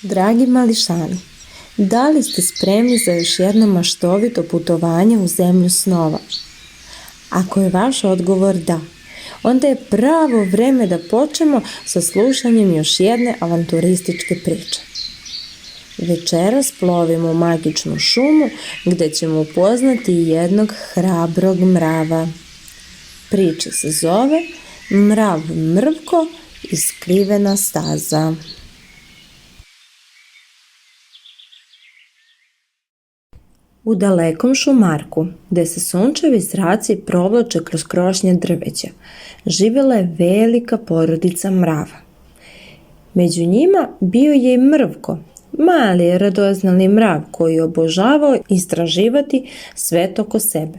Dragi mališani, da li ste spremni za još jedno maštovito putovanje u zemlju snova? Ako je vaš odgovor da, onda je pravo vreme da počnemo sa slušanjem još jedne avanturističke priče. Večeras plovimo u magičnu šumu gde ćemo upoznati jednog hrabrog mrava. Priča se zove Mrav Mrvko i skrivena staza. U dalekom šumarku, gde se sunčevi zraci provlače kroz krošnje drveća, živjela je velika porodica mrava. Među njima bio je i Mrvko, mali radoznali mrav koji je obožavao istraživati svet oko sebe.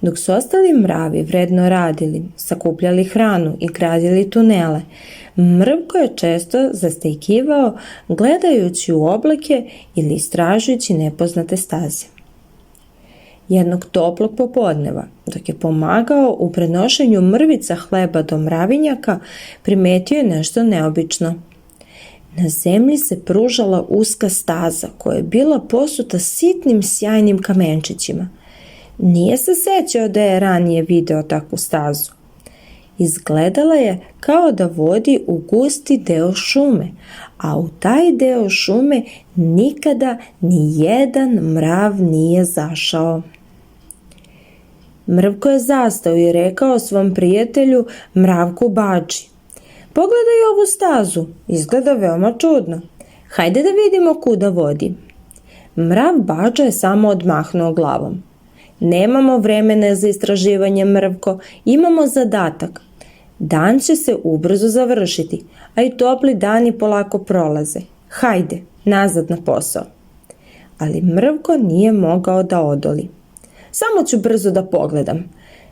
Dok su ostali mravi vredno radili, sakupljali hranu i gradili tunele, Mrvko je često zastajkivao gledajući u oblake ili istražujući nepoznate staze. Jednog toplog popodneva, dok je pomagao u prenošenju mrvica hleba do mravinjaka, primetio je nešto neobično. Na zemlji se pružala uska staza koja je bila posuta sitnim sjajnim kamenčićima. Nije se sećao da je ranije video takvu stazu. Izgledala je kao da vodi u gusti deo šume, a u taj deo šume nikada ni jedan mrav nije zašao. Mrvko je zastao i rekao svom prijatelju Mravku Badži: "Pogledaj ovu stazu, izgleda veoma čudno. Hajde da vidimo kuda vodi." Mrav Badža je samo odmahnuo glavom. "Nemamo vremena za istraživanje, Mrvko, imamo zadatak. Dan će se ubrzo završiti, a i topli dani polako prolaze. Hajde, nazad na posao." Ali Mrvko nije mogao da odoli. "Samo ću brzo da pogledam,"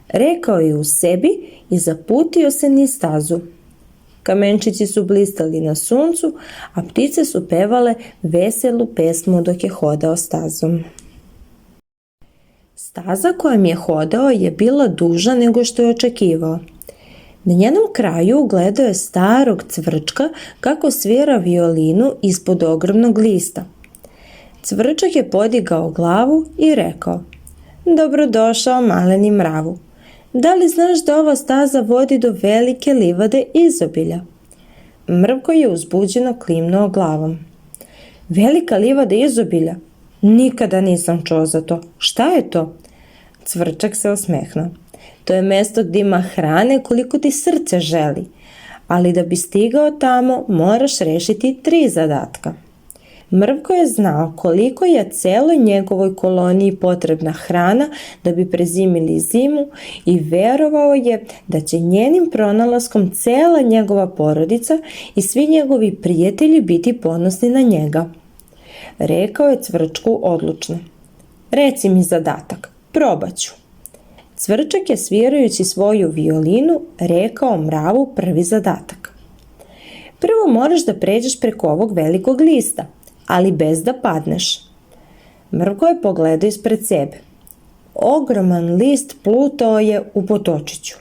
rekao je u sebi i zaputio se niz stazu. Kamenčići su blistali na suncu, a ptice su pevale veselu pesmu dok je hodao stazom. Staza kojom je hodao je bila duža nego što je očekivao. Na njenom kraju ugledao je starog cvrčka kako svira violinu ispod ogromnog lista. Cvrčak je podigao glavu i rekao: "Dobrodošao, maleni mravu. Da li znaš da ova staza vodi do velike livade izobilja?" Mrvko je uzbuđeno klimnuo glavom. "Velika livada izobilja? Nikada nisam čuo za to. Šta je to?" Cvrčak se osmehnuo. "To je mesto gdje ima hrane koliko ti srce želi, ali da bi stigao tamo moraš rešiti 3 zadatka." Mrvko je znao koliko je celoj njegovoj koloniji potrebna hrana da bi prezimili zimu i verovao je da će njenim pronalaskom cela njegova porodica i svi njegovi prijatelji biti ponosni na njega. Rekao je Cvrčku odlučno: "Reci mi zadatak, probat ću." Cvrčak je svirajući svoju violinu rekao mravu prvi zadatak: "Prvo moraš da pređeš preko ovog velikog lista, ali bez da padneš." Mrvko je pogledao ispred sebe. Ogroman list plutao je u potočiću.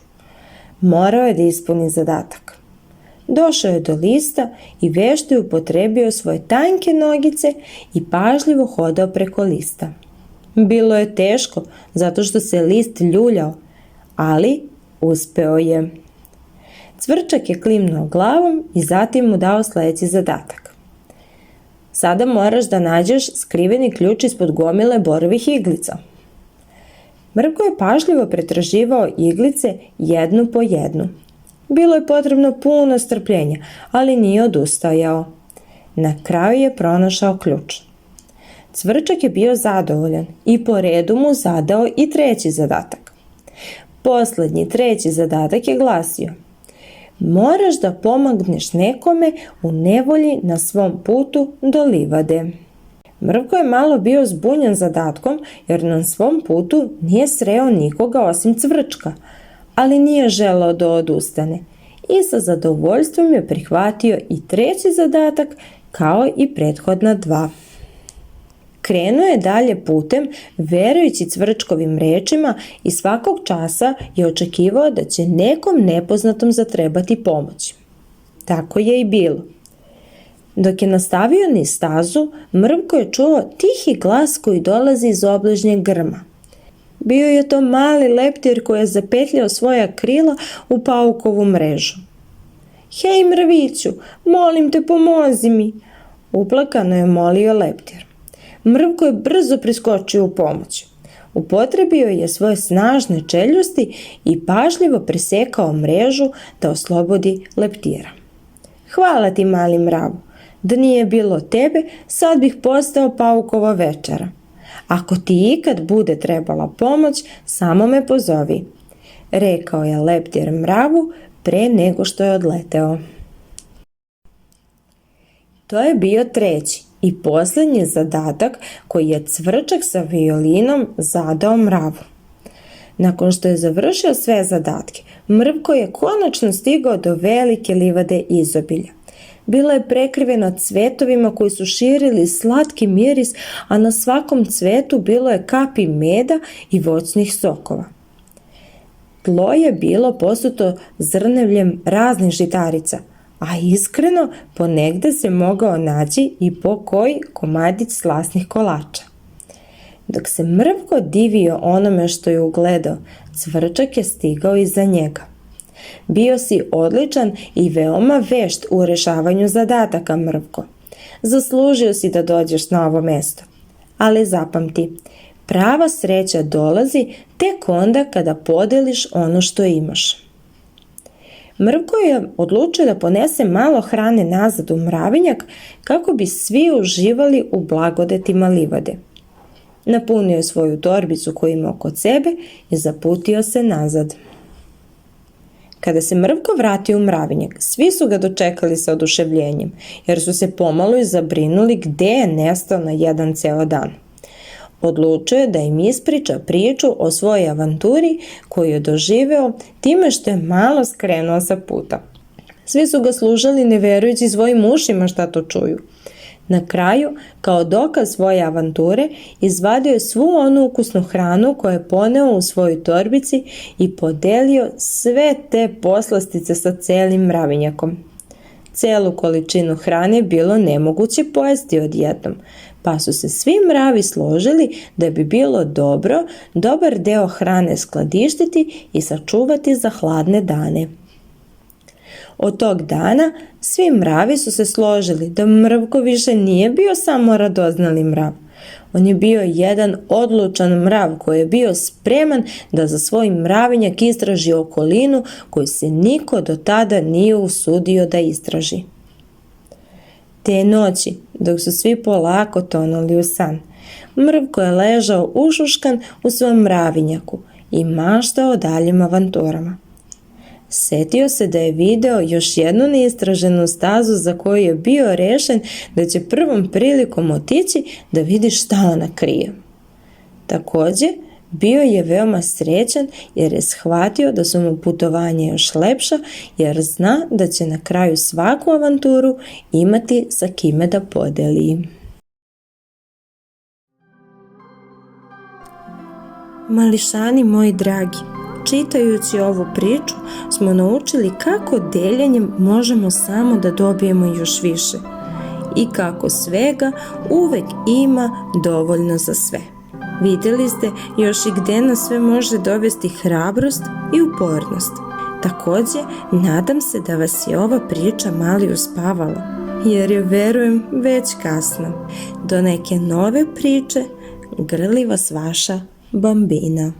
Morao je da ispuni zadatak. Došao je do lista i vešto je upotrebio svoje tanke nogice i pažljivo hodao preko lista. Bilo je teško zato što se list ljuljao, ali uspeo je. Cvrčak je klimnuo glavom i zatim mu dao sledeći zadatak: "Sada moraš da nađeš skriveni ključ ispod gomile borovih iglica." Mrvko je pažljivo pretraživao iglice jednu po jednu. Bilo je potrebno puno strpljenja, ali nije odustajao. Na kraju je pronašao ključ. Cvrčak je bio zadovoljan i po redu mu zadao i 3. zadatak. Poslednji 3. zadatak je glasio: "Moraš da pomogneš nekome u nevolji na svom putu do livade." Mrvko je malo bio zbunjen zadatkom jer na svom putu nije sreo nikoga osim Cvrčka, ali nije želeo da odustane i sa zadovoljstvom je prihvatio i 3. zadatak kao i prethodna 2. Krenuo je dalje putem, verujući Cvrčkovim rečima, i svakog časa je očekivao da će nekom nepoznatom zatrebati pomoć. Tako je i bilo. Dok je nastavio niz stazu, Mrvko je čuo tihi glas koji dolazi iz obližnjeg grma. Bio je to mali leptir koji je zapetljao svoja krila u paukovu mrežu. Hej Mrviću, molim te pomozi mi, uplakano je molio leptir. Mrvko je brzo priskočio u pomoć. Upotrebio je svoje snažne čeljusti i pažljivo presekao mrežu da oslobodi leptira. Hvala ti mali mravu, da nije bilo tebe, sad bih postao paukova večera. Ako ti ikad bude trebala pomoć, samo me pozovi, rekao je leptir mravu pre nego što je odleteo. To je bio treći i posljednji zadatak koji je cvrčak sa violinom zadao mravu. Nakon što je završio sve zadatke, Mrvko je konačno stigao do velike livade izobilja. Bilo je prekriveno cvetovima koji su širili slatki miris, a na svakom cvetu bilo je kapi meda i voćnih sokova. Tlo je bilo posuto zrnevljem raznih žitarica, a iskreno ponegde se mogao naći i po koji komadić slasnih kolača. Dok se Mrvko divio onome što je ugledao, cvrčak je stigao iza njega. Bio si odličan i veoma vešt u rešavanju zadataka, Mrvko. Zaslužio si da dođeš na ovo mesto. Ali zapamti, prava sreća dolazi tek onda kada podeliš ono što imaš. Mrvko je odlučio da ponese malo hrane nazad u mravinjak kako bi svi uživali u blagodetima livade. Napunio je svoju torbicu koju imao kod sebe i zaputio se nazad. Kada se Mrvko vratio u mravinjak, svi su ga dočekali sa oduševljenjem, jer su se pomalo i zabrinuli gde je nestao na jedan ceo dan. Odlučio je da im ispriča priču o svojoj avanturi koju je doživeo time što je malo skrenuo sa puta. Svi su ga slušali ne verujući svojim ušima šta to čuju. Na kraju, kao dokaz svoje avanture, izvadio je svu onu ukusnu hranu koju je poneo u svojoj torbici i podelio sve te poslastice sa celim mravinjakom. Celu količinu hrane bilo nemoguće pojesti odjednom, pa su se svi mravi složili da bi bilo dobro dobar deo hrane skladištiti i sačuvati za hladne dane. Od tog dana svi mravi su se složili da Mrvko više nije bio samo radoznali mrav. On je bio jedan odlučan mrav koji je bio spreman da za svoj mravinjak istraži okolinu koju se niko do tada nije usudio da istraži. Te noći, dok su svi polako tonuli u san, Mrvko je ležao ušuškan u svom mravinjaku i maštao o daljim avanturama. Setio se da je video još jednu neistraženu stazu za koju je bio rešen da će prvom prilikom otići da vidi šta ona krije. Takođe, bio je veoma srećan jer je shvatio da su mu putovanje još lepša jer zna da će na kraju svaku avanturu imati sa kime da podeli. Mališani moji dragi, čitajući ovu priču smo naučili kako deljenjem možemo samo da dobijemo još više i kako svega uvek ima dovoljno za sve. Vidjeli ste još i gde nas sve može dovesti hrabrost i upornost. Takođe, nadam se da vas je ova priča mali uspavala, jer je, verujem, već kasno. Do neke nove priče grli vas vaša Bambina.